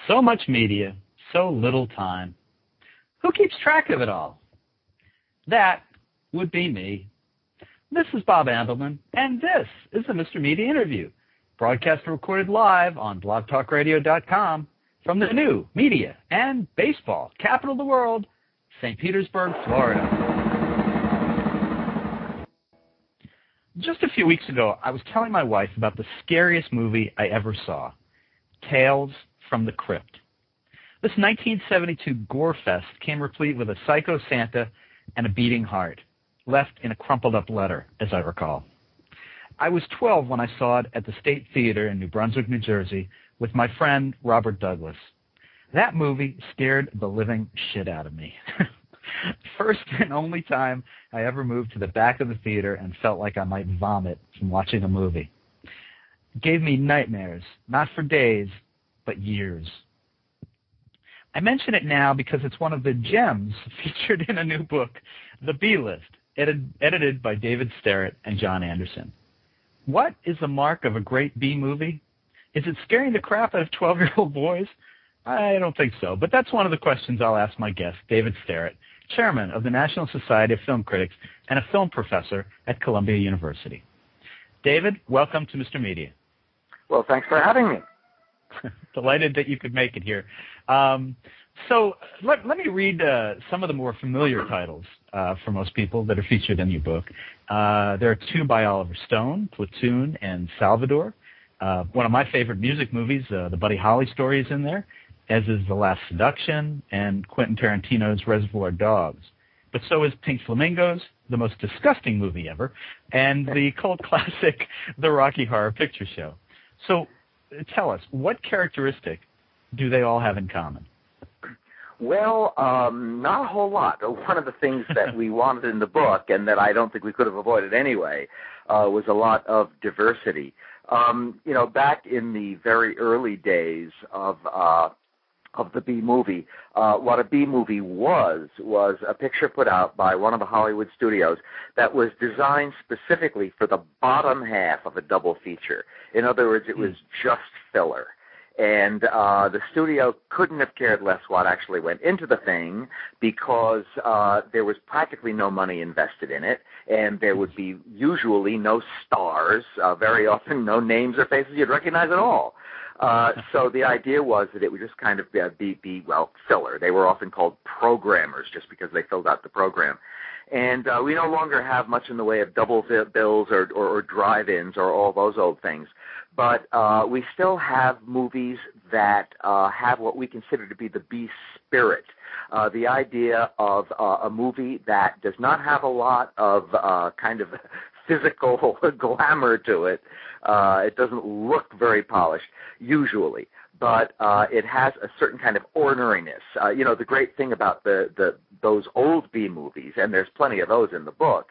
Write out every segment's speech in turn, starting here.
So much media, so little time. Who keeps track of it all? That would be me. This is Bob Andelman, and this is the Mr. Media Interview, broadcast and recorded live on blogtalkradio.com from the new media and baseball capital of the world, St. Petersburg, Florida. Just a few weeks ago, I was telling my wife about the scariest movie I ever saw, Tales from the Crypt. This 1972 gore fest came replete with a psycho Santa and a beating heart, left in a crumpled up letter, as I recall. I was 12 when I saw it at the State Theater in New Brunswick, New Jersey, with my friend Robert Douglas. That movie scared the living shit out of me. First and only time I ever moved to the back of the theater and felt like I might vomit from watching a movie. It gave me nightmares, not for days, but years. I mention it now because it's one of the gems featured in a new book, The B-List, edited by David Sterritt and John Anderson. What is the mark of a great B movie? Is it scaring the crap out of 12-year-old boys? I don't think so, but that's one of the questions I'll ask my guest, David Sterritt, chairman of the National Society of Film Critics and a film professor at Columbia University. David, welcome to Mr. Media. Well, thanks for having me. Delighted that you could make it here. So let me read some of the more familiar titles for most people that are featured in your book. There are two by Oliver Stone, Platoon and Salvador. One of my favorite music movies, the Buddy Holly story, is in there, as is The Last Seduction and Quentin Tarantino's Reservoir Dogs. But so is Pink Flamingos, the most disgusting movie ever, and the cult classic The Rocky Horror Picture Show. So tell us, what characteristic do they all have in common? Well, not a whole lot. One of the things that we wanted in the book, and that I don't think we could have avoided anyway, was a lot of diversity. Back in the very early days of the B movie, what a B movie was a picture put out by one of the Hollywood studios that was designed specifically for the bottom half of a double feature. In other words, it was just filler. And the studio couldn't have cared less what actually went into the thing, because there was practically no money invested in it, and there would be usually no stars, very often no names or faces you'd recognize at all. So the idea was that it would just kind of be filler. They were often called programmers just because they filled out the program. And we no longer have much in the way of double bills or drive-ins or all those old things. But we still have movies that have what we consider to be the B spirit, the idea of a movie that does not have a lot of kind of physical glamour to it. It doesn't look very polished, usually, but it has a certain kind of orneriness. The great thing about those old B movies, and there's plenty of those in the book,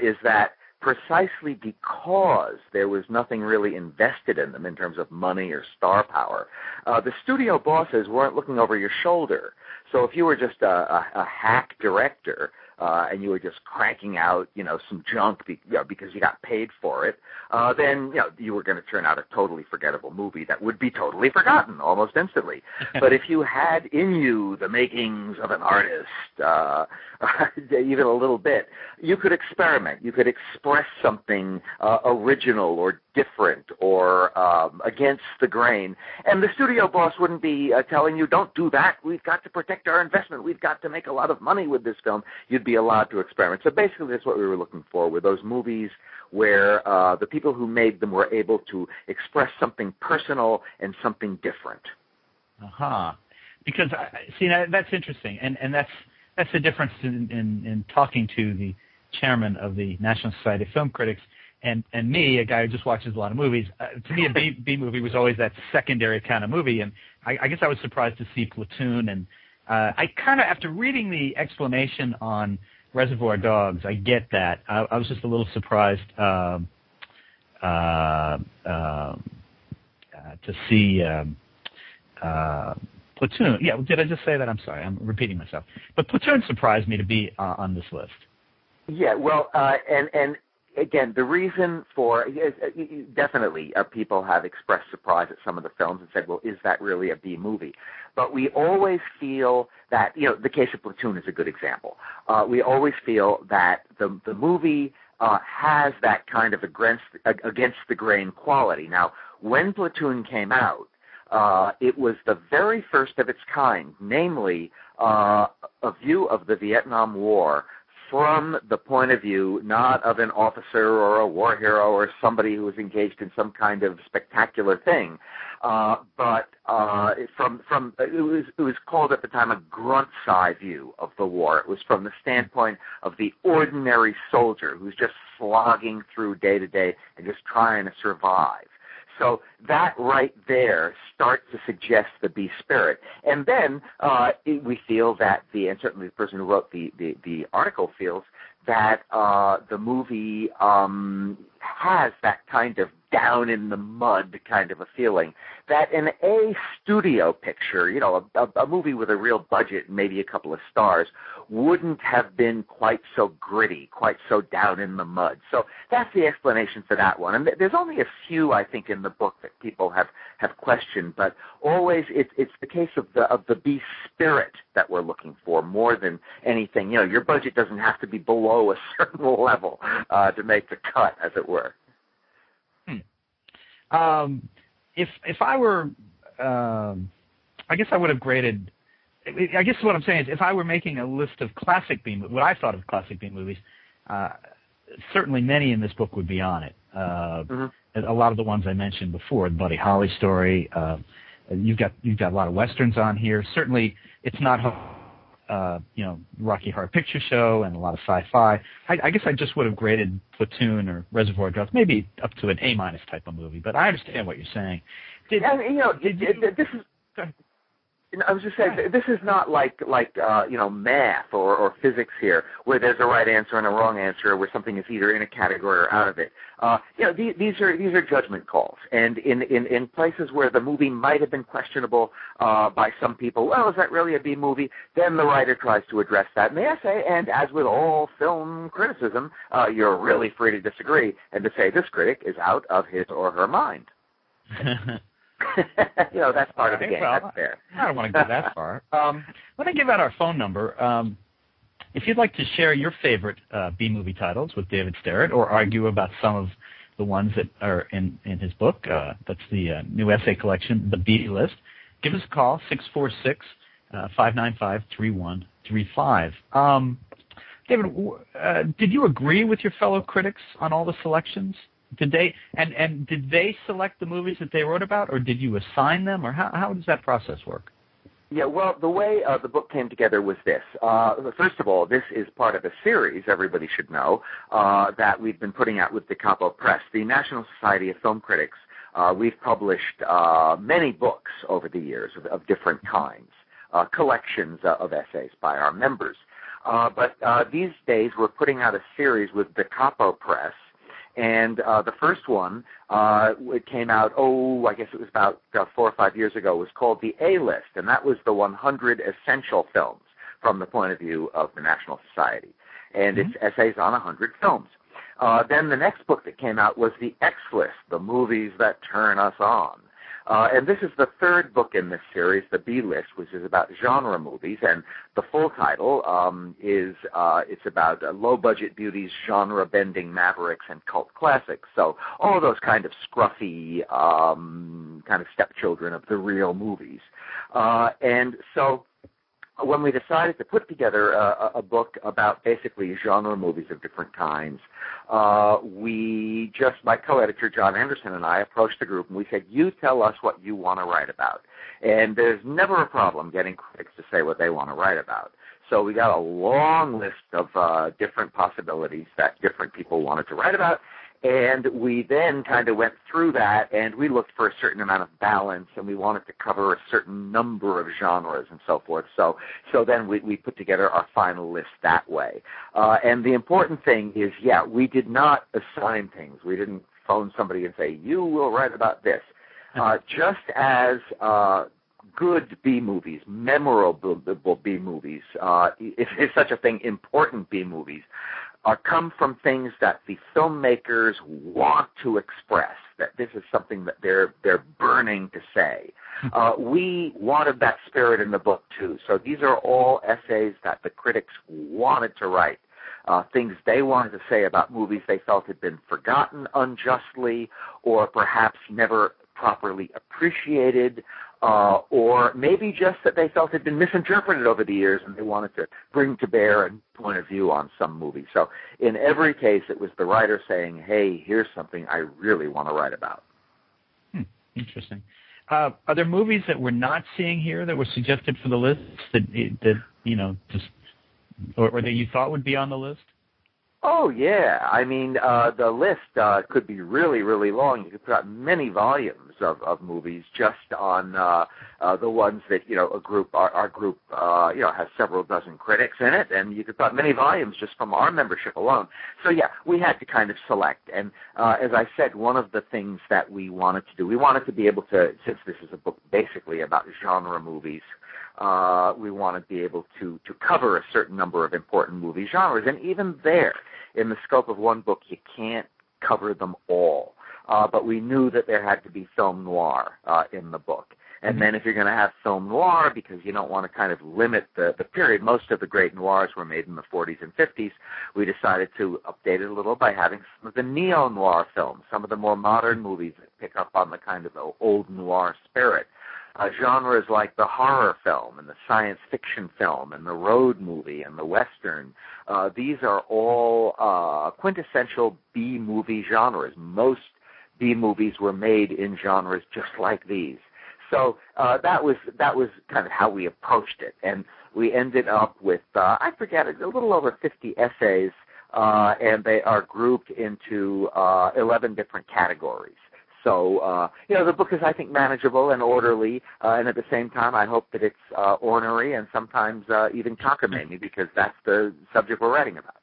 is that precisely because there was nothing really invested in them in terms of money or star power, the studio bosses weren't looking over your shoulder. So if you were just a hack director, and you were just cranking out, some junk because you got paid for it, then, you were going to turn out a totally forgettable movie that would be totally forgotten almost instantly. But if you had in you the makings of an artist, even a little bit, you could experiment. You could express something original or different or against the grain. And the studio boss wouldn't be telling you, don't do that. We've got to protect our investment. We've got to make a lot of money with this film. You'd be allowed to experiment. So basically that's what we were looking for, with those movies where the people who made them were able to express something personal and something different. Because, that's interesting. And that's the difference in talking to the chairman of the National Society of Film Critics and me, a guy who just watches a lot of movies. To me, a B movie was always that secondary kind of movie. And I guess I was surprised to see Platoon. And I kind of, after reading the explanation on Reservoir Dogs, I get that. I was just a little surprised to see Platoon. Yeah, did I just say that? I'm sorry, I'm repeating myself. But Platoon surprised me to be on this list. Yeah, well, and again, the reason for definitely people have expressed surprise at some of the films and said, well, is that really a B movie? But we always feel that, the case of Platoon is a good example. We always feel that the movie has that kind of against the grain quality. Now, when Platoon came out, it was the very first of its kind, namely a view of the Vietnam War from the point of view not of an officer or a war hero or somebody who was engaged in some kind of spectacular thing, but from it was called at the time a grunt's eye view of the war. It was from the standpoint of the ordinary soldier who's just slogging through day to day and just trying to survive. So that right there starts to suggest the B spirit. And then we feel that and certainly the person who wrote the article feels that the movie has that kind of down in the mud kind of a feeling that in a studio picture, a movie with a real budget and maybe a couple of stars wouldn't have been quite so gritty, quite so down in the mud. So that's the explanation for that one. And there's only a few, I think, in the book that people have questioned, but always it's the case of the B spirit that we're looking for more than anything. Your budget doesn't have to be below a certain level to make the cut, as it were. If I were, I guess I would have graded. I guess what I'm saying is, if I were making a list of classic B, what I thought of classic B movies, certainly many in this book would be on it. A lot of the ones I mentioned before, the Buddy Holly story. You've got a lot of westerns on here. Certainly, it's not Rocky Horror Picture Show and a lot of sci-fi. I guess I just would have graded Platoon or Reservoir Dogs maybe up to an A- type of movie. But I understand what you're saying. This is. I was just saying, this is not like math or physics here, where there's a right answer and a wrong answer, where something is either in a category or out of it. These are judgment calls, and in places where the movie might have been questionable by some people, well, is that really a B movie? Then the writer tries to address that in the essay, and as with all film criticism, you're really free to disagree and to say this critic is out of his or her mind. That's part of the game. Well, that's fair. I don't want to go that far. Let me give out our phone number. If you'd like to share your favorite B-movie titles with David Sterritt or argue about some of the ones that are in his book, that's the new essay collection, The B List, give us a call, 646-595-3135. David, did you agree with your fellow critics on all the selections? Did they select the movies that they wrote about, or did you assign them, or how does that process work? Yeah, well, the way the book came together was this. First of all, this is part of a series, everybody should know, that we've been putting out with the Capo Press, the National Society of Film Critics. We've published many books over the years of different kinds, collections of essays by our members. But these days we're putting out a series with the Capo Press. And the first one, it came out, I guess it was about 4 or 5 years ago, was called the A-List, and that was the 100 essential films from the point of view of the National Society. And it's essays on 100 films. Then the next book that came out was the X-List, the movies that turn us on. And this is the third book in this series, the B-List, which is about genre movies, and the full title is it's about low-budget beauties, genre-bending mavericks, and cult classics. So all of those kind of scruffy kind of stepchildren of the real movies. And so when we decided to put together a book about basically genre movies of different kinds, my co-editor John Anderson and I approached the group and we said, you tell us what you want to write about. And there's never a problem getting critics to say what they want to write about. So we got a long list of different possibilities that different people wanted to write about. And we then kind of went through that, and we looked for a certain amount of balance, and we wanted to cover a certain number of genres and so forth. So then we put together our final list that way. And the important thing is, we did not assign things. We didn't phone somebody and say, you will write about this. Just as good B-movies, memorable B-movies, if there's such a thing, important B-movies, come from things that the filmmakers want to express, that this is something that they're burning to say. We wanted that spirit in the book, too. So these are all essays that the critics wanted to write, things they wanted to say about movies they felt had been forgotten unjustly or perhaps never properly appreciated, or maybe just that they felt had been misinterpreted over the years and they wanted to bring to bear a point of view on some movie. So in every case, it was the writer saying, hey, here's something I really want to write about. Interesting. Are there movies that we're not seeing here that were suggested for the list that or that you thought would be on the list? Oh, yeah. I mean, the list could be really, really long. You could put out many volumes of movies just on the ones that, our group, has several dozen critics in it, and you could put out many volumes just from our membership alone. So, yeah, we had to kind of select. And as I said, one of the things that we wanted to do, we wanted to be able to, since this is a book basically about genre movies, we want to be able to cover a certain number of important movie genres. And even there, in the scope of one book, you can't cover them all. But we knew that there had to be film noir in the book. And then if you're going to have film noir, because you don't want to kind of limit the period, most of the great noirs were made in the 40s and 50s, we decided to update it a little by having some of the neo-noir films, some of the more modern movies that pick up on the kind of old noir spirit. Genres like the horror film and the science fiction film and the road movie and the western, these are all quintessential B-movie genres. Most B-movies were made in genres just like these. So that was kind of how we approached it. And we ended up with, I forget, a little over 50 essays, and they are grouped into 11 different categories. So, the book is, I think, manageable and orderly, and at the same time, I hope that it's ornery and sometimes even cockamamie, because that's the subject we're writing about.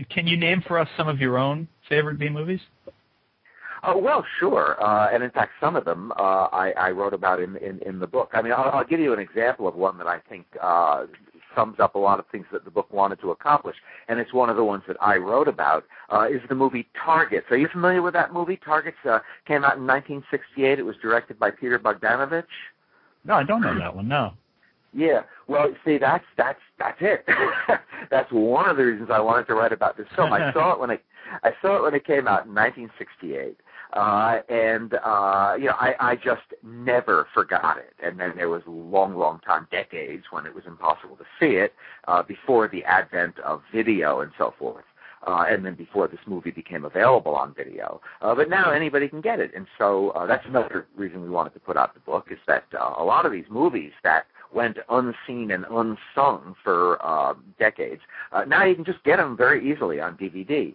Can you name for us some of your own favorite B-movies? Well, sure. And in fact, some of them I wrote about in the book. I mean, I'll give you an example of one that I think sums up a lot of things that the book wanted to accomplish, and it's one of the ones that I wrote about, is the movie Targets. Are you familiar with that movie? Targets came out in 1968. It was directed by Peter Bogdanovich. No, I don't know that one, no. Yeah, well, see, that's it. That's one of the reasons I wanted to write about this film. I saw it when it came out in 1968, and I just never forgot it. And then there was a long time, decades, when it was impossible to see it, before the advent of video and so forth. And then before this movie became available on video. But now anybody can get it. And so that's another reason we wanted to put out the book, is that a lot of these movies that went unseen and unsung for decades, now you can just get them very easily on DVD.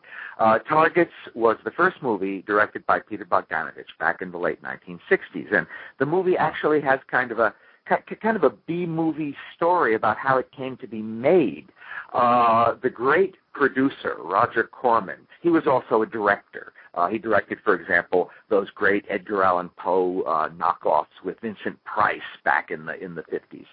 Targets was the first movie directed by Peter Bogdanovich back in the late 1960s. And the movie actually has kind of a B-movie story about how it came to be made. The great producer, Roger Corman, he was also a director. He directed, for example, those great Edgar Allan Poe knockoffs with Vincent Price back in the 50s.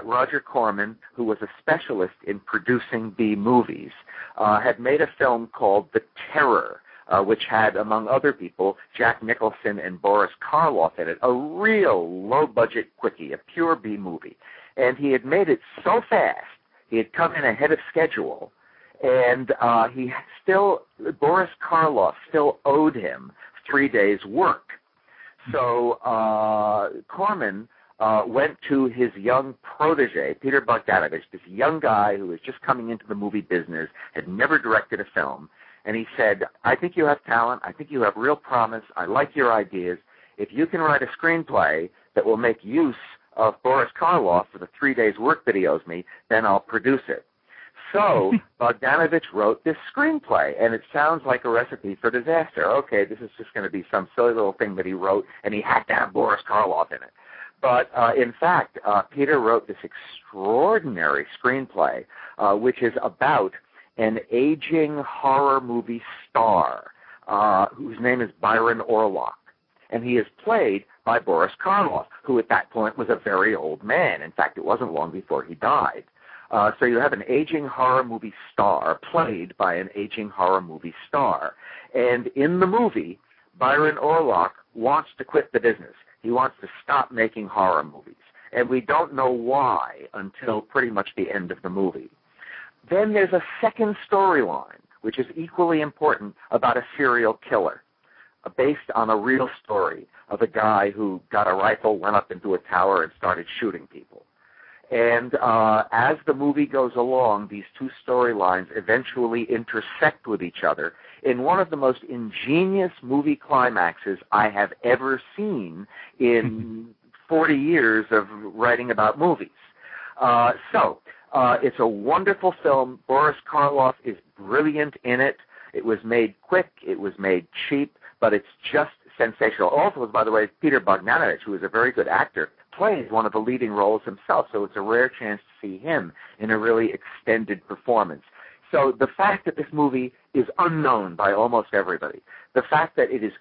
Roger Corman, who was a specialist in producing B-movies, had made a film called The Terror, which had, among other people, Jack Nicholson and Boris Karloff in it, a real low-budget quickie, a pure B-movie. And he had made it so fast, he had come in ahead of schedule, and Boris Karloff still owed him 3 days' work. So Corman went to his young protege, Peter Bogdanovich, this young guy who was just coming into the movie business, had never directed a film, and he said, I think you have talent, I think you have real promise, I like your ideas. If you can write a screenplay that will make use of Boris Karloff for the 3 days' work that he owes me, then I'll produce it. So Bogdanovich wrote this screenplay, and it sounds like a recipe for disaster. Okay, this is just going to be some silly little thing that he wrote, and he had to have Boris Karloff in it. But in fact, Peter wrote this extraordinary screenplay, which is about an aging horror movie star whose name is Byron Orlock. And he is played by Boris Karloff, who at that point was a very old man. In fact, it wasn't long before he died. So you have an aging horror movie star played by an aging horror movie star. And in the movie, Byron Orlock wants to quit the business. He wants to stop making horror movies. And we don't know why until pretty much the end of the movie. Then there's a second storyline, which is equally important, about a serial killer, based on a real story of a guy who got a rifle, went up into a tower, and started shooting people. And as the movie goes along, these two storylines eventually intersect with each other in one of the most ingenious movie climaxes I have ever seen in 40 years of writing about movies. It's a wonderful film. Boris Karloff is brilliant in it. It was made quick. It was made cheap, but it's just sensational. Also, by the way, Peter Bogdanovich, who is a very good actor, plays one of the leading roles himself, so it's a rare chance to see him in a really extended performance. So the fact that this movie is unknown by almost everybody, the fact that it is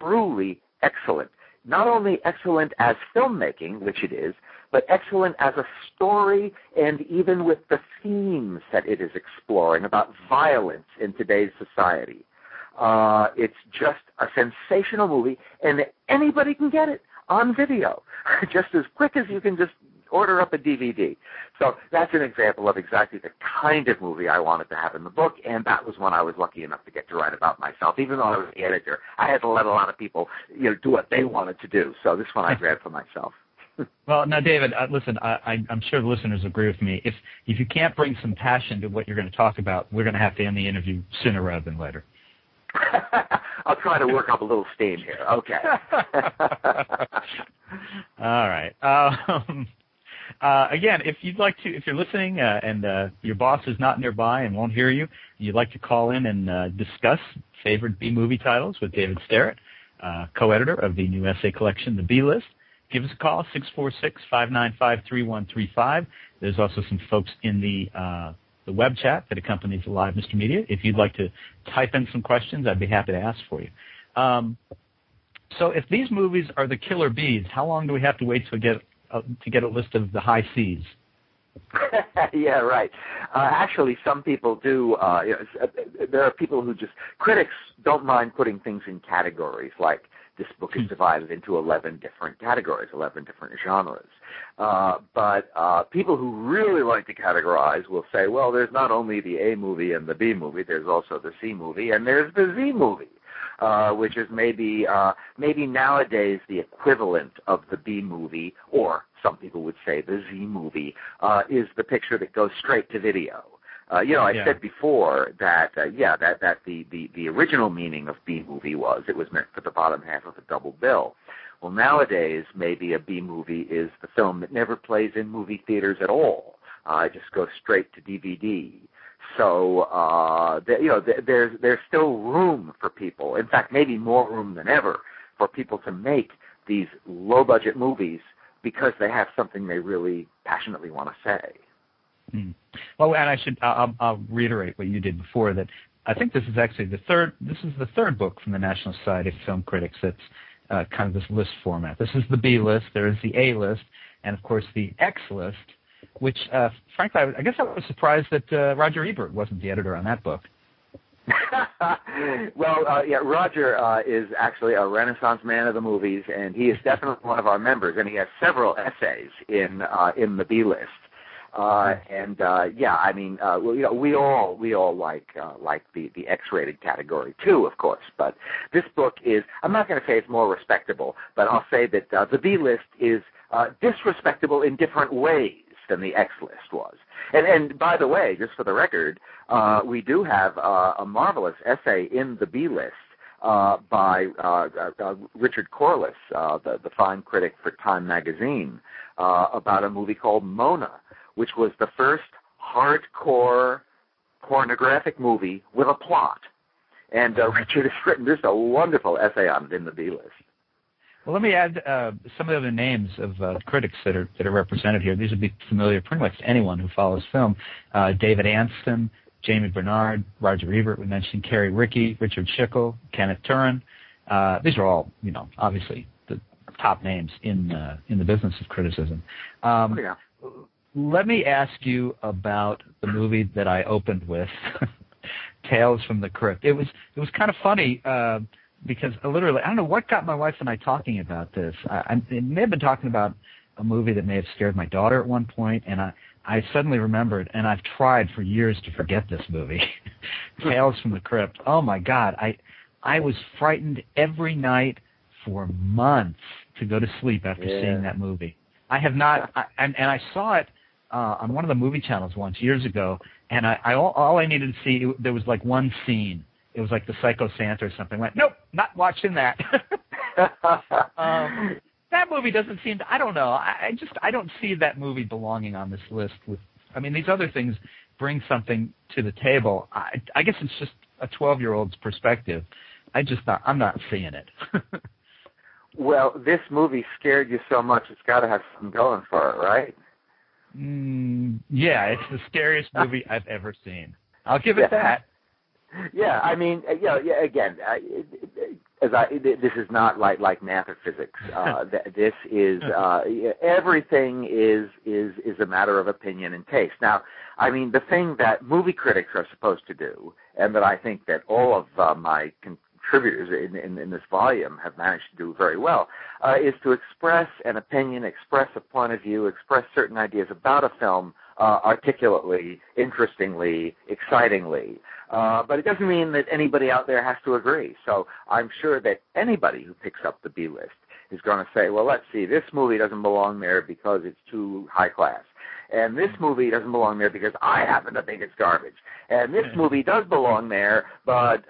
truly excellent, not only excellent as filmmaking, which it is, but excellent as a story, and even with the themes that it is exploring about violence in today's society. It's just a sensational movie, and anybody can get it on video, just as quick as you can just order up a DVD. So that's an example of exactly the kind of movie I wanted to have in the book, and that was one I was lucky enough to get to write about myself. Even though I was the editor, I had to let a lot of people, do what they wanted to do. So this one I grabbed for myself. Well, now, David, listen, I'm sure the listeners agree with me. If you can't bring some passion to what you're going to talk about, we're going to have to end the interview sooner rather than later. I'll try to work up a little steam here. Okay. All right. Again, if you're listening and your boss is not nearby and won't hear you, you'd like to call in and discuss favorite B-movie titles with David Sterritt, co-editor of the new essay collection, The B-List, give us a call, 646-595-3135. There's also some folks in the web chat that accompanies the live Mr. Media. If you'd like to type in some questions, I'd be happy to ask for you. So if these movies are the killer bees, how long do we have to wait to get a list of the high Cs? Yeah, right. Actually, some people do. There are people who critics don't mind putting things in categories, like this book is divided into 11 different categories, 11 different genres. But people who really like to categorize will say, well, there's not only the A movie and the B movie, there's also the C movie, and there's the Z movie. Which is maybe nowadays the equivalent of the B movie, or some people would say the Z movie, is the picture that goes straight to video. I said before that the original meaning of B movie was it was meant for the bottom half of a double bill. Well, nowadays maybe a B movie is the film that never plays in movie theaters at all. It just goes straight to DVD. So there's still room for people. In fact, maybe more room than ever for people to make these low-budget movies because they have something they really passionately want to say. Well, and I'll reiterate what you did before, that I think this is actually the third book from the National Society of Film Critics that's kind of this list format. This is the B list, there is the A list, and of course the X list, which, frankly, I guess I was surprised that Roger Ebert wasn't the editor on that book. Well, Roger is actually a Renaissance man of the movies, and he is definitely one of our members, and he has several essays in the B list. We all like the X-rated category too, of course. But this book is, I'm not going to say it's more respectable, but I'll say that the B list is disrespectable in different ways than the X list was. And by the way, just for the record, we do have a marvelous essay in the B list by Richard Corliss, the fine critic for Time magazine, about a movie called Mona, which was the first hardcore pornographic movie with a plot. And Richard has written just a wonderful essay on it in the B list. Well, let me add some of the other names of critics that are represented here. These would be familiar pretty much to anyone who follows film. David Anston, Jamie Bernard, Roger Ebert, we mentioned Kerry Rickey, Richard Schickel, Kenneth Turin. These are all, obviously the top names in the business of criticism. let me ask you about the movie that I opened with, Tales from the Crypt. It was kind of funny because literally, I don't know what got my wife and I talking about this. It may have been talking about a movie that may have scared my daughter at one point, and I suddenly remembered, and I've tried for years to forget this movie, Tales from the Crypt. Oh, my God. I was frightened every night for months to go to sleep after seeing that movie. I have not, and I saw it on one of the movie channels once years ago, and all I needed to see, there was like one scene. It was like the Psycho Santa or something. I went, nope, not watching that. That movie doesn't seem to, I don't know. I don't see that movie belonging on this list. These other things bring something to the table. I guess it's just a 12-year-old's perspective. I'm not seeing it. Well, this movie scared you so much, it's got to have something going for it, right? Yeah, it's the scariest movie I've ever seen. I'll give it that. Yeah, again, this is not like math or physics. This is everything is a matter of opinion and taste. Now, the thing that movie critics are supposed to do, and that I think that all of my contributors in this volume have managed to do very well, is to express an opinion, express a point of view, express certain ideas about a film articulately, interestingly, excitingly. But it doesn't mean that anybody out there has to agree. So I'm sure that anybody who picks up the B list is going to say, well, let's see, this movie doesn't belong there because it's too high class. And this movie doesn't belong there because I happen to think it's garbage. And this movie does belong there, but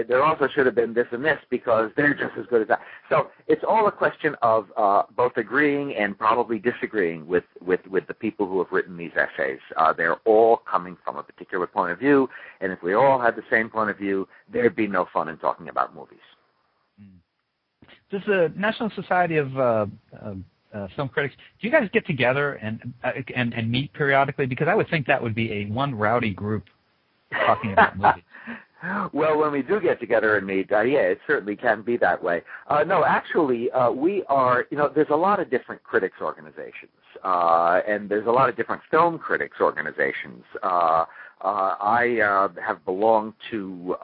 there also should have been this and this because they're just as good as that. So it's all a question of both agreeing and probably disagreeing with the people who have written these essays. They're all coming from a particular point of view, and if we all had the same point of view, there'd be no fun in talking about movies. Does the National Society of Film Critics, do you guys get together and meet periodically? Because I would think that would be one rowdy group talking about movies. Well, when we do get together and meet, it certainly can be that way. No, actually, we are, there's a lot of different critics organizations, and there's a lot of different film critics organizations. I have belonged to,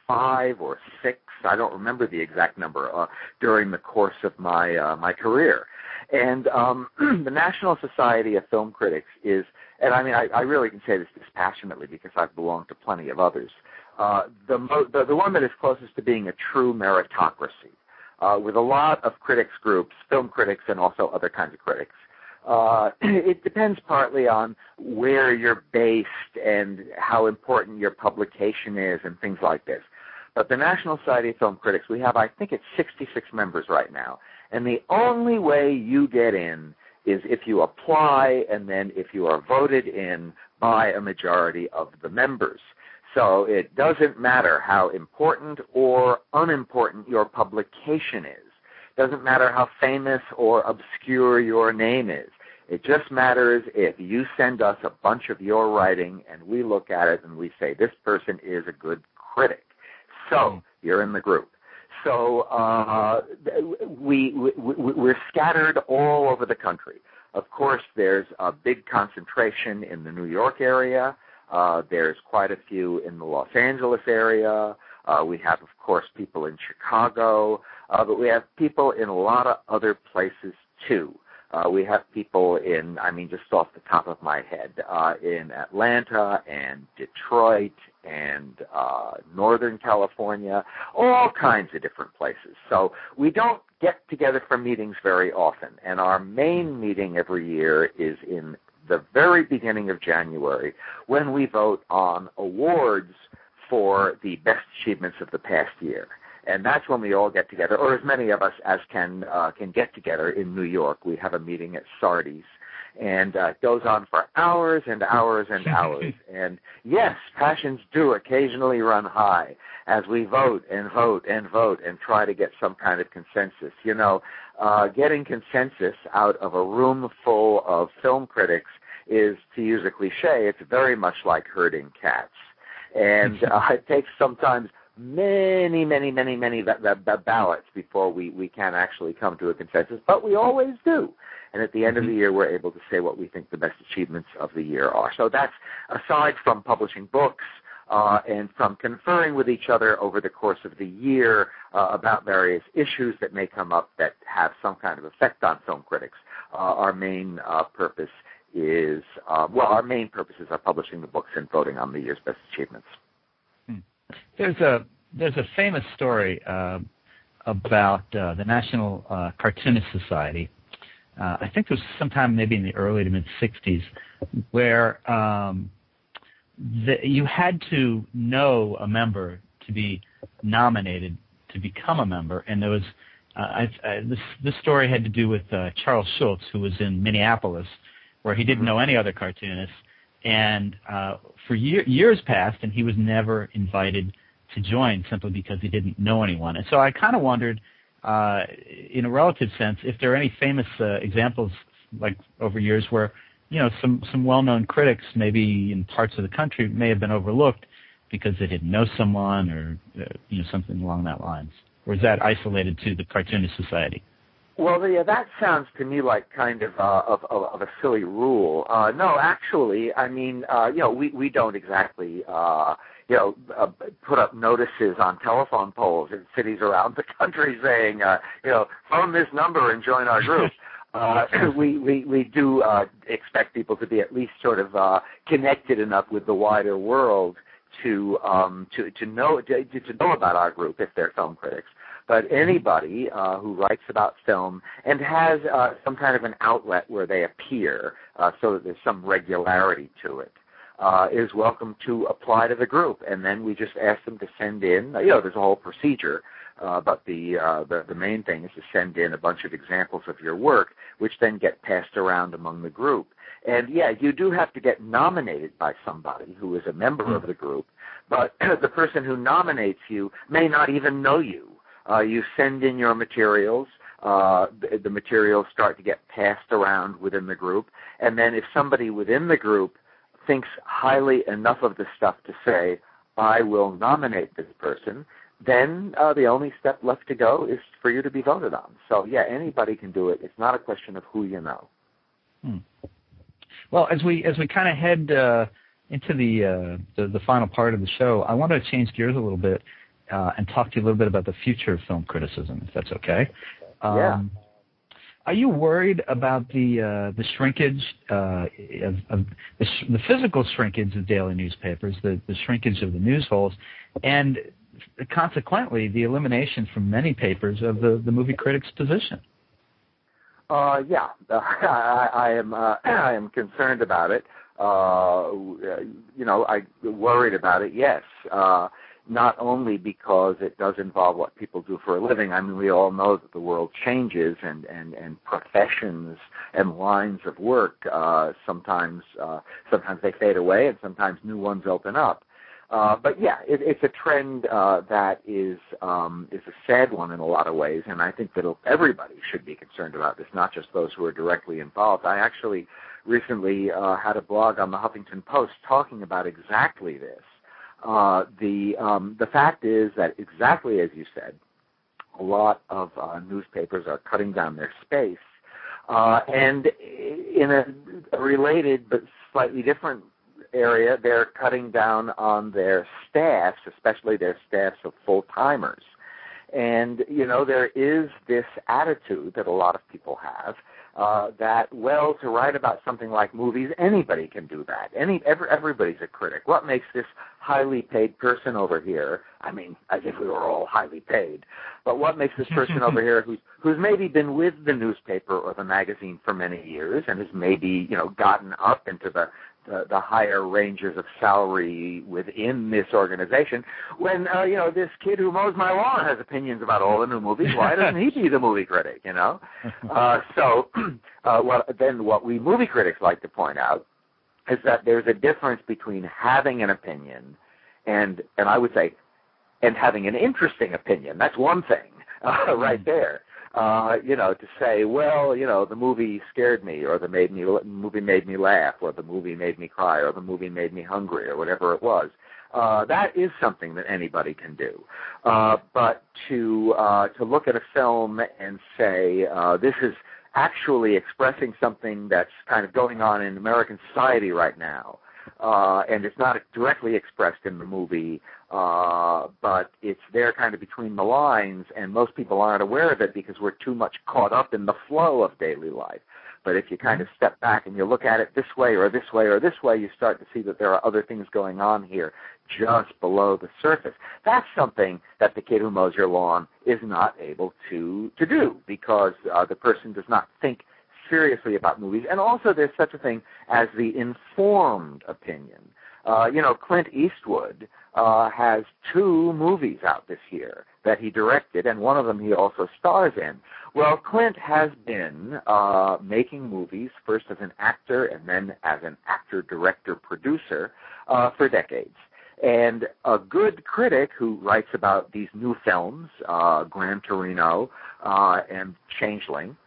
5 or 6, I don't remember the exact number, during the course of my career. And the National Society of Film Critics is, and I really can say this dispassionately because I've belonged to plenty of others, the one that is closest to being a true meritocracy, with a lot of critics groups, film critics and also other kinds of critics. It depends partly on where you're based and how important your publication is and things like this. But the National Society of Film Critics, we have, I think it's 66 members right now. And the only way you get in is if you apply and then if you are voted in by a majority of the members. So it doesn't matter how important or unimportant your publication is. It doesn't matter how famous or obscure your name is. It just matters if you send us a bunch of your writing and we look at it and we say, this person is a good critic. So you're in the group. So we're scattered all over the country. Of course, there's a big concentration in the New York area. There's quite a few in the Los Angeles area. We have, of course, people in Chicago. But we have people in a lot of other places, too. We have people in, just off the top of my head, in Atlanta and Detroit and Northern California, all kinds of different places. So we don't get together for meetings very often, and our main meeting every year is in the very beginning of January when we vote on awards for the best achievements of the past year. And that's when we all get together, or as many of us as can get together in New York. We have a meeting at Sardi's, and it goes on for hours and hours and hours. And yes, passions do occasionally run high as we vote and vote and vote and try to get some kind of consensus. Getting consensus out of a room full of film critics is, to use a cliche, it's very much like herding cats. And it takes sometimes many ballots before we can actually come to a consensus, but we always do. And at the end of the year, we're able to say what we think the best achievements of the year are. So that's aside from publishing books and from conferring with each other over the course of the year about various issues that may come up that have some kind of effect on film critics. Our main purpose is are publishing the books and voting on the year's best achievements. There's a famous story about the National Cartoonist Society. I think it was sometime maybe in the early to mid '60s, where you had to know a member to be nominated to become a member, and there was this story had to do with Charles Schulz, who was in Minneapolis, where he didn't know any other cartoonists, and for years passed, and he was never invited to join simply because he didn't know anyone. And so I kind of wondered, in a relative sense, if there are any famous examples, like over years, where some well-known critics, maybe in parts of the country, may have been overlooked because they didn't know someone, or something along that lines. Or is that isolated to the Cartoonist Society? Well, yeah, that sounds to me like kind of a silly rule. No, actually, I mean, we don't exactly, put up notices on telephone poles in cities around the country saying, phone this number and join our group. We do expect people to be at least sort of connected enough with the wider world to know about our group if they're film critics. But anybody who writes about film and has some kind of an outlet where they appear, so that there's some regularity to it, is welcome to apply to the group. And then we just ask them to send in. There's a whole procedure, but the main thing is to send in a bunch of examples of your work, which then get passed around among the group. And yeah, you do have to get nominated by somebody who is a member of the group, but the person who nominates you may not even know you. You send in your materials, the materials start to get passed around within the group, and then if somebody within the group thinks highly enough of the stuff to say, I will nominate this person, then the only step left to go is for you to be voted on. So yeah, anybody can do it. It's not a question of who you know. Well, as we kind of head into the final part of the show, I want to change gears a little bit and talk to you a little bit about the future of film criticism, if that's okay. Yeah. Are you worried about the shrinkage of the physical shrinkage of daily newspapers, the shrinkage of the news holes, and consequently the elimination from many papers of the movie critic's position? Yeah, I am concerned about it. I worried about it. Yes. Not only because it does involve what people do for a living. I mean, we all know that the world changes and professions and lines of work sometimes they fade away and sometimes new ones open up. But yeah, it's a trend that is a sad one in a lot of ways, and I think that everybody should be concerned about this, not just those who are directly involved. I actually recently had a blog on the Huffington Post talking about exactly this. The fact is that, exactly as you said, a lot of newspapers are cutting down their space, and in a related but slightly different area, they're cutting down on their staffs, especially their staffs of full-timers. And, there is this attitude that a lot of people have that, well, to write about something like movies, anybody can do that. Everybody's a critic. What makes this highly paid person over here, I mean, as if we were all highly paid, but what makes this person over here who's maybe been with the newspaper or the magazine for many years and has maybe, gotten up into the higher ranges of salary within this organization, when this kid who mows my lawn has opinions about all the new movies, why doesn't he be the movie critic? So what we movie critics like to point out is that there's a difference between having an opinion and I would say and having an interesting opinion. That's one thing right there. To say, well, the movie scared me, or the movie made me laugh, or the movie made me cry, or the movie made me hungry, or whatever it was. That is something that anybody can do. But to look at a film and say, this is actually expressing something that's kind of going on in American society right now, and it's not directly expressed in the movie, but it's there kind of between the lines, and most people aren't aware of it because we're too much caught up in the flow of daily life. But if you kind of step back and you look at it this way or this way or this way, you start to see that there are other things going on here just below the surface. That's something that the kid who mows your lawn is not able to do because the person does not think seriously about movies. And also there's such a thing as the informed opinion. Clint Eastwood has 2 movies out this year that he directed, and one of them he also stars in. Well, Clint has been making movies, first as an actor and then as an actor, director, producer, for decades. And a good critic who writes about these new films, Gran Torino and Changeling,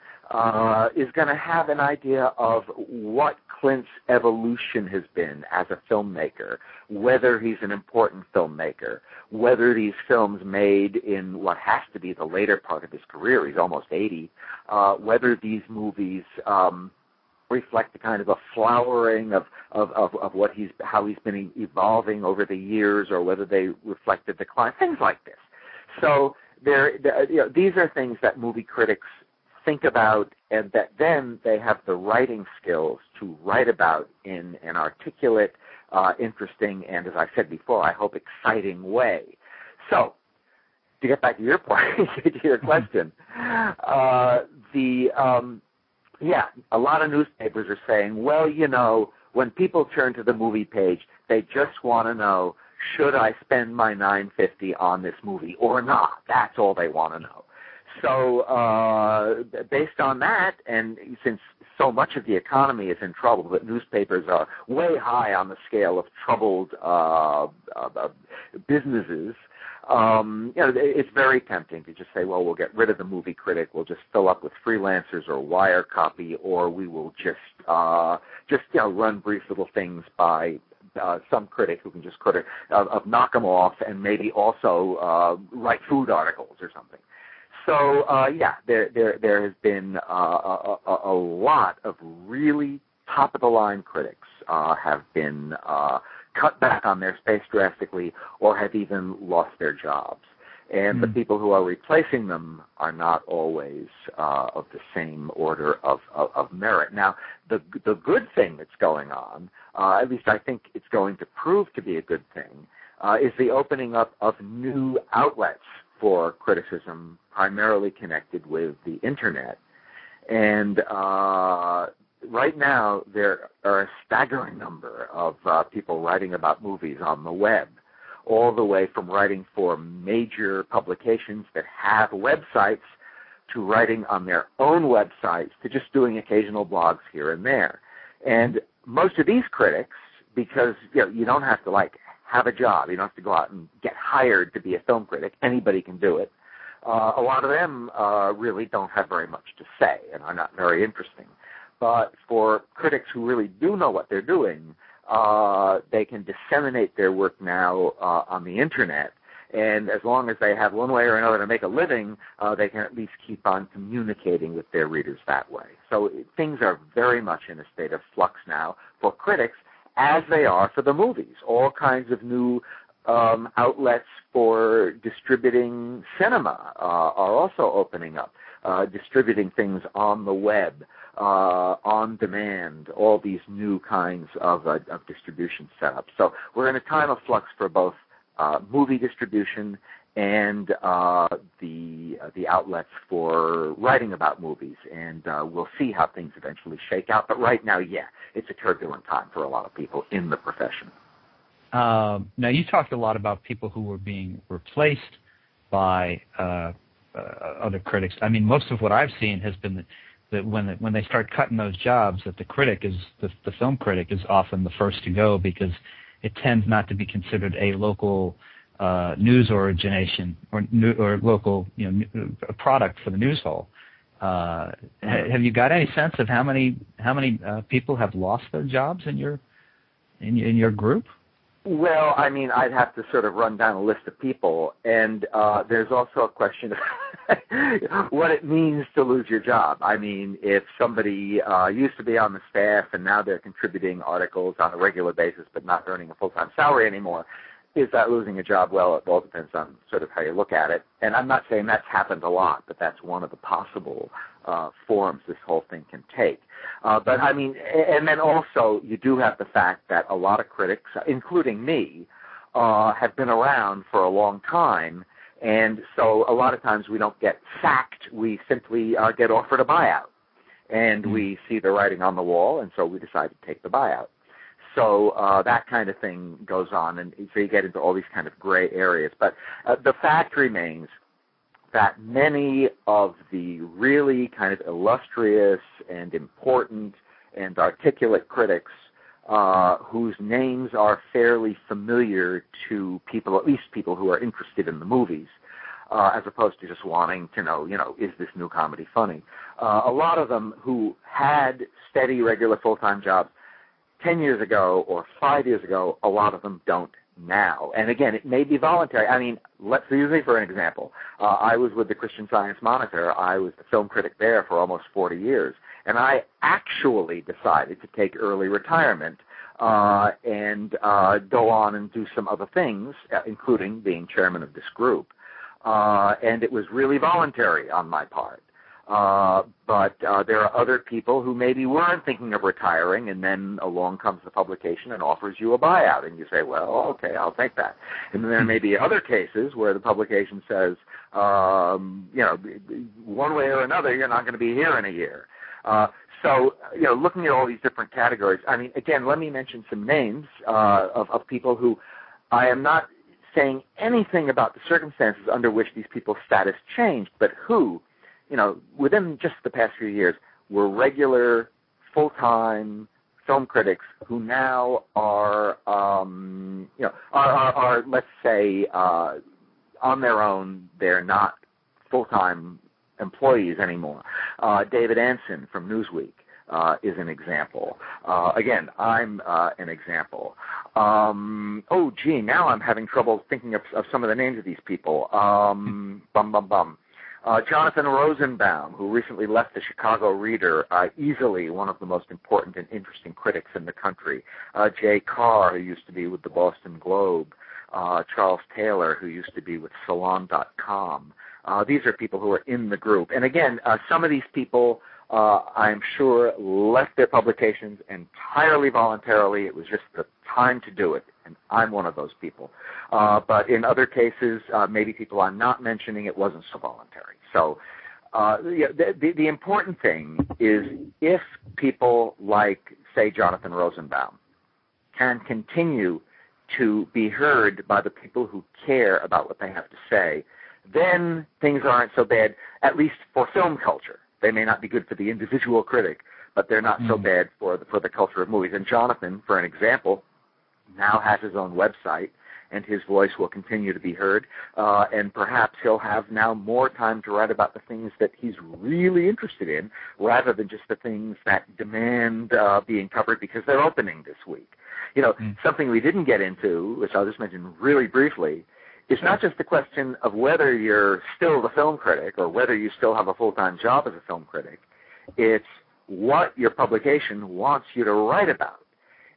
is going to have an idea of what Clint's evolution has been as a filmmaker, whether he's an important filmmaker, whether these films made in what has to be the later part of his career, he's almost 80, whether these movies reflect the kind of a flowering of what how he's been evolving over the years, or whether they reflect the decline, things like this. So these are things that movie critics think about, and that then they have the writing skills to write about in an articulate, interesting, and as I said before, I hope exciting way. So, to get back to your point, to your question, a lot of newspapers are saying, well, when people turn to the movie page, they just want to know, should I spend my $9.50 on this movie or not? That's all they want to know. So based on that, and since so much of the economy is in trouble, that newspapers are way high on the scale of troubled businesses, it's very tempting to just say, well, we'll get rid of the movie critic, we'll just fill up with freelancers or wire copy, or we will just run brief little things by some critic who can just knock them off and maybe also write food articles or something. So, there has been a lot of really top-of-the-line critics have been cut back on their space drastically or have even lost their jobs. And the people who are replacing them are not always of the same order of merit. Now, the good thing that's going on, at least I think it's going to prove to be a good thing, is the opening up of new outlets for criticism, primarily connected with the Internet. And right now, there are a staggering number of people writing about movies on the web, all the way from writing for major publications that have websites to writing on their own websites to just doing occasional blogs here and there. And most of these critics, because you don't have to have a job, you don't have to go out and get hired to be a film critic, anybody can do it. A lot of them really don't have very much to say and are not very interesting. But for critics who really do know what they're doing, they can disseminate their work now on the Internet. And as long as they have one way or another to make a living, they can at least keep on communicating with their readers that way. So things are very much in a state of flux now for critics, as they are for the movies. All kinds of new outlets for distributing cinema are also opening up, distributing things on the web, on demand, all these new kinds of distribution setups. So we're in a time of flux for both movie distribution and the outlets for writing about movies, and we'll see how things eventually shake out. But right now, it's a turbulent time for a lot of people in the profession. Now, you talked a lot about people who were being replaced by other critics. I mean, most of what I've seen has been that when they start cutting those jobs, that the film critic is often the first to go because it tends not to be considered a local news origination or local a product for the news hall. Have you got any sense of how many people have lost their jobs in your group? Well, I mean, I'd have to sort of run down a list of people, and there's also a question of what it means to lose your job. I mean, if somebody used to be on the staff and now they're contributing articles on a regular basis but not earning a full-time salary anymore, is that losing a job? Well, it all depends on sort of how you look at it. And I'm not saying that's happened a lot, but that's one of the possible forms this whole thing can take. But I mean, and then also you do have the fact that a lot of critics, including me, have been around for a long time, and so a lot of times we don't get sacked. We simply get offered a buyout, and we see the writing on the wall, and so we decide to take the buyout. So that kind of thing goes on, and so you get into all these kind of gray areas. But the fact remains that many of the really kind of illustrious and important and articulate critics whose names are fairly familiar to people, at least people who are interested in the movies, as opposed to just wanting to know, is this new comedy funny? A lot of them who had steady, regular, full-time jobs 10 years ago or 5 years ago, a lot of them don't now. And again, it may be voluntary. I mean, let's use me for an example. I was with the Christian Science Monitor. I was the film critic there for almost 40 years. And I actually decided to take early retirement and go on and do some other things, including being chairman of this group. And it was really voluntary on my part. But there are other people who maybe weren't thinking of retiring, and then along comes the publication and offers you a buyout, and you say, well, okay, I'll take that. And then there may be other cases where the publication says, one way or another, you're not going to be here in a year. So, looking at all these different categories, I mean, again, let me mention some names of people who I am not saying anything about the circumstances under which these people's status changed, but who, within just the past few years, were regular, full-time film critics who now are let's say, on their own. They're not full-time employees anymore. David Anson from Newsweek is an example. Again, I'm an example. Now I'm having trouble thinking of some of the names of these people. Jonathan Rosenbaum, who recently left the Chicago Reader, easily one of the most important and interesting critics in the country. Jay Carr, who used to be with the Boston Globe. Charles Taylor, who used to be with Salon.com. These are people who are in the group. And again, some of these people, I'm sure, left their publications entirely voluntarily. It was just the time to do it, and I'm one of those people. But in other cases, maybe people I'm not mentioning, it wasn't so voluntary. So the important thing is if people like, say, Jonathan Rosenbaum can continue to be heard by the people who care about what they have to say, then things aren't so bad, at least for film culture. They may not be good for the individual critic, but they're not so bad for the culture of movies. And Jonathan, for an example, now has his own website, and his voice will continue to be heard, and perhaps he'll have now more time to write about the things that he's really interested in, rather than just the things that demand being covered because they're opening this week. Something we didn't get into, which I'll just mention really briefly, is not just the question of whether you're still the film critic or whether you still have a full-time job as a film critic. It's what your publication wants you to write about.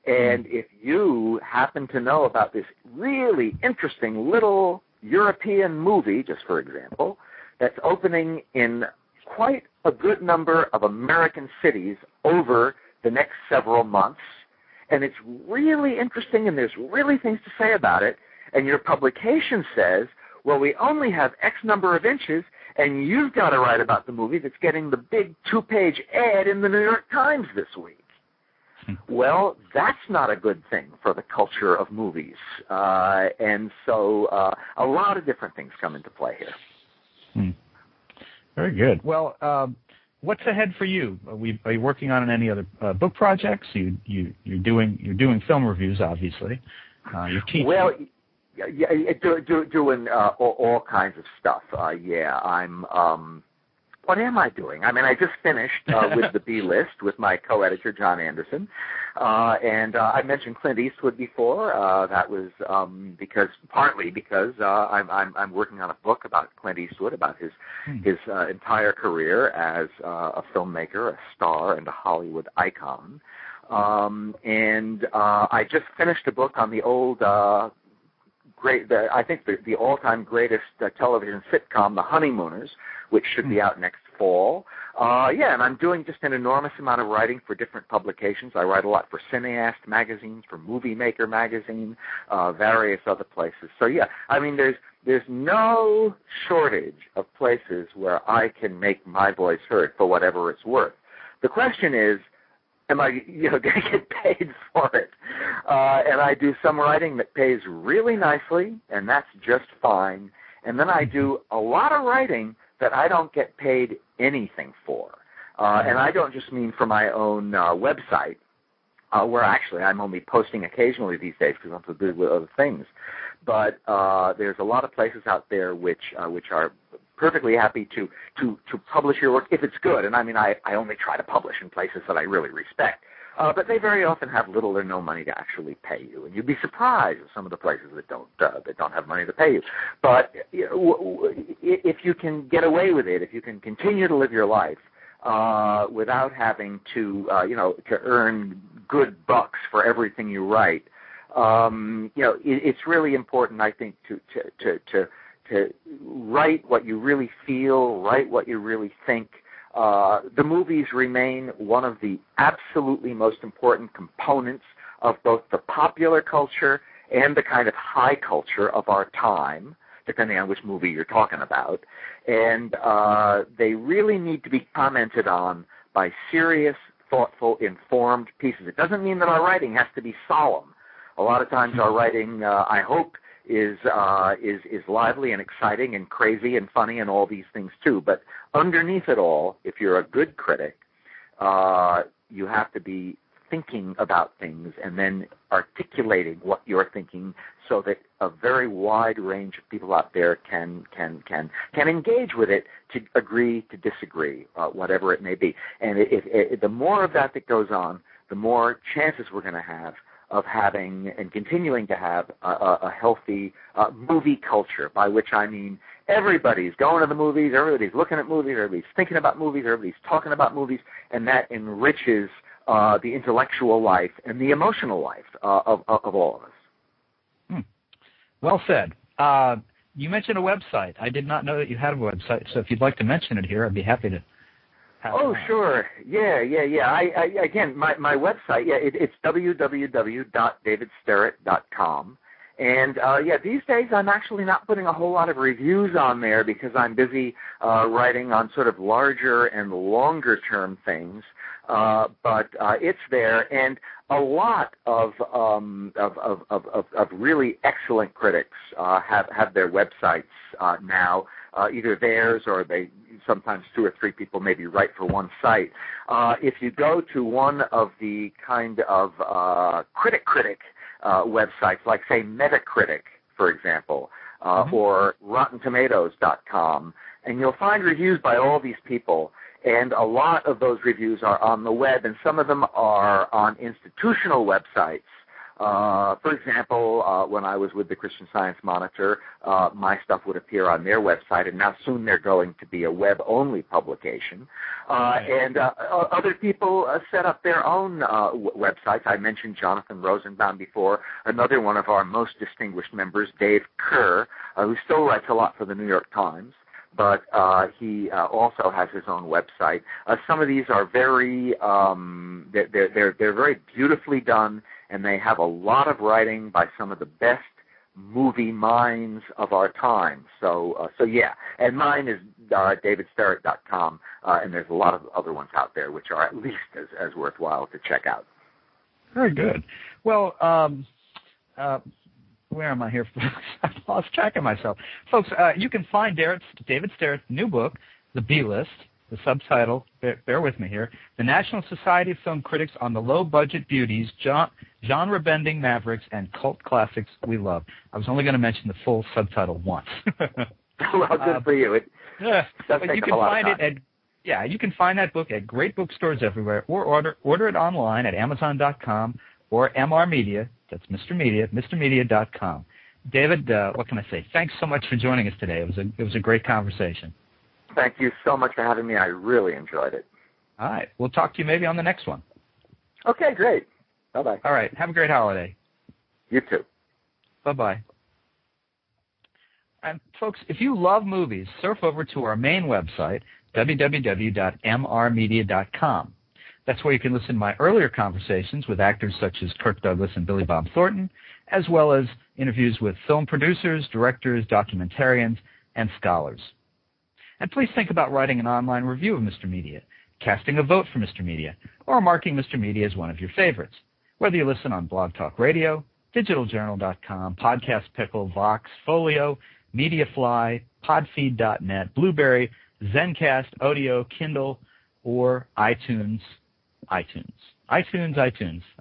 And if you happen to know about this really interesting little European movie, just for example, that's opening in quite a good number of American cities over the next several months, and it's really interesting and there's really things to say about it, and your publication says, well, we only have X number of inches, and you've got to write about the movie that's getting the big 2-page ad in the New York Times this week. Well, that's not a good thing for the culture of movies. And so a lot of different things come into play here. Very good. Well, what's ahead for you? Are you working on any other book projects? You're doing film reviews, obviously. You're teaching. Well, doing all kinds of stuff. I'm what am I doing? I mean, I just finished with the B List with my co-editor, John Anderson. And I mentioned Clint Eastwood before. That was partly because I'm working on a book about Clint Eastwood, about his entire career as a filmmaker, a star, and a Hollywood icon. And I just finished a book on the old I think the all-time greatest television sitcom, The Honeymooners, which should be out next fall. And I'm doing just an enormous amount of writing for different publications. I write a lot for Cineast magazines, for Movie Maker magazine, various other places. So I mean, there's no shortage of places where I can make my voice heard for whatever it's worth. The question is, am I, going to get paid for it? And I do some writing that pays really nicely, and that's just fine. And then I do a lot of writing that I don't get paid anything for. And I don't just mean for my own website, where actually I'm only posting occasionally these days because I'm so busy with other things. But there's a lot of places out there which are perfectly happy to publish your work if it's good. And I mean, I only try to publish in places that I really respect. But they very often have little or no money to actually pay you, and you'd be surprised at some of the places that don't have money to pay you. But if you can get away with it, if you can continue to live your life without having to to earn good bucks for everything you write, it's really important, I think, to write what you really feel, write what you really think. The movies remain one of the absolutely most important components of both the popular culture and the kind of high culture of our time, depending on which movie you're talking about. And they really need to be commented on by serious, thoughtful, informed pieces. It doesn't mean that our writing has to be solemn. A lot of times our writing, I hope, is lively and exciting and crazy and funny and all these things too. But underneath it all, if you're a good critic, you have to be thinking about things and then articulating what you're thinking so that a very wide range of people out there can engage with it, to agree, to disagree, whatever it may be. And if the more of that goes on, the more chances we're going to have of having and continuing to have a healthy movie culture, by which I mean everybody's going to the movies, everybody's looking at movies, everybody's thinking about movies, everybody's talking about movies, and that enriches the intellectual life and the emotional life of all of us. Well said. You mentioned a website. I did not know that you had a website, so if you'd like to mention it here, I'd be happy to. Oh, sure. Yeah. Again, my website, it's www.davidsterritt.com. And, these days I'm actually not putting a whole lot of reviews on there because I'm busy writing on sort of larger and longer-term things. But it's there, and a lot of really excellent critics have their websites now, either theirs or they sometimes two or three people maybe write for one site. If you go to one of the kind of critic websites, like say Metacritic, for example, or RottenTomatoes.com, and you'll find reviews by all these people. And a lot of those reviews are on the web, and some of them are on institutional websites. For example, when I was with the Christian Science Monitor, my stuff would appear on their website, and now soon they're going to be a web-only publication. And other people set up their own websites. I mentioned Jonathan Rosenbaum before, another one of our most distinguished members, Dave Kerr, who still writes a lot for the New York Times. But he also has his own website. Some of these are very, they're very beautifully done, and they have a lot of writing by some of the best movie minds of our time. So yeah. And mine is davidsterritt.com, and there's a lot of other ones out there which are at least as worthwhile to check out. Very good. Well, where am I here? I've lost track of myself. Folks, you can find David Sterritt's new book, The B-List, the subtitle, bear with me here, The National Society of Film Critics on the Low-Budget Beauties, Genre-Bending Mavericks, and Cult Classics We Love. I was only going to mention the full subtitle once. Well, good for you. But you can find it at Yeah, you can find that book at great bookstores everywhere, or order it online at Amazon.com or MR Media. That's Mr. Media, MrMedia.com. David, what can I say? Thanks so much for joining us today. It was a great conversation. Thank you so much for having me. I really enjoyed it. All right. We'll talk to you maybe on the next one. Okay, great. Bye-bye. All right. Have a great holiday. You too. Bye-bye. And folks, if you love movies, surf over to our main website, www.mrmedia.com. That's where you can listen to my earlier conversations with actors such as Kirk Douglas and Billy Bob Thornton, as well as interviews with film producers, directors, documentarians, and scholars. And please think about writing an online review of Mr. Media, casting a vote for Mr. Media, or marking Mr. Media as one of your favorites, whether you listen on Blog Talk Radio, digitaljournal.com, Podcast Pickle, Vox, Folio, Mediafly, Podfeed.net, Blueberry, Zencast, Audio, Kindle, or iTunes. iTunes. I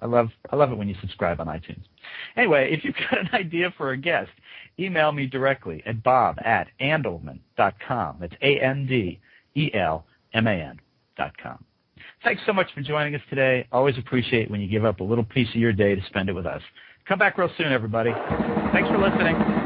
love it when you subscribe on iTunes. Anyway, if you've got an idea for a guest, email me directly at bob@andelman.com. That's ANDELMAN.com. Thanks so much for joining us today. Always appreciate when you give up a little piece of your day to spend it with us. Come back real soon, everybody. Thanks for listening.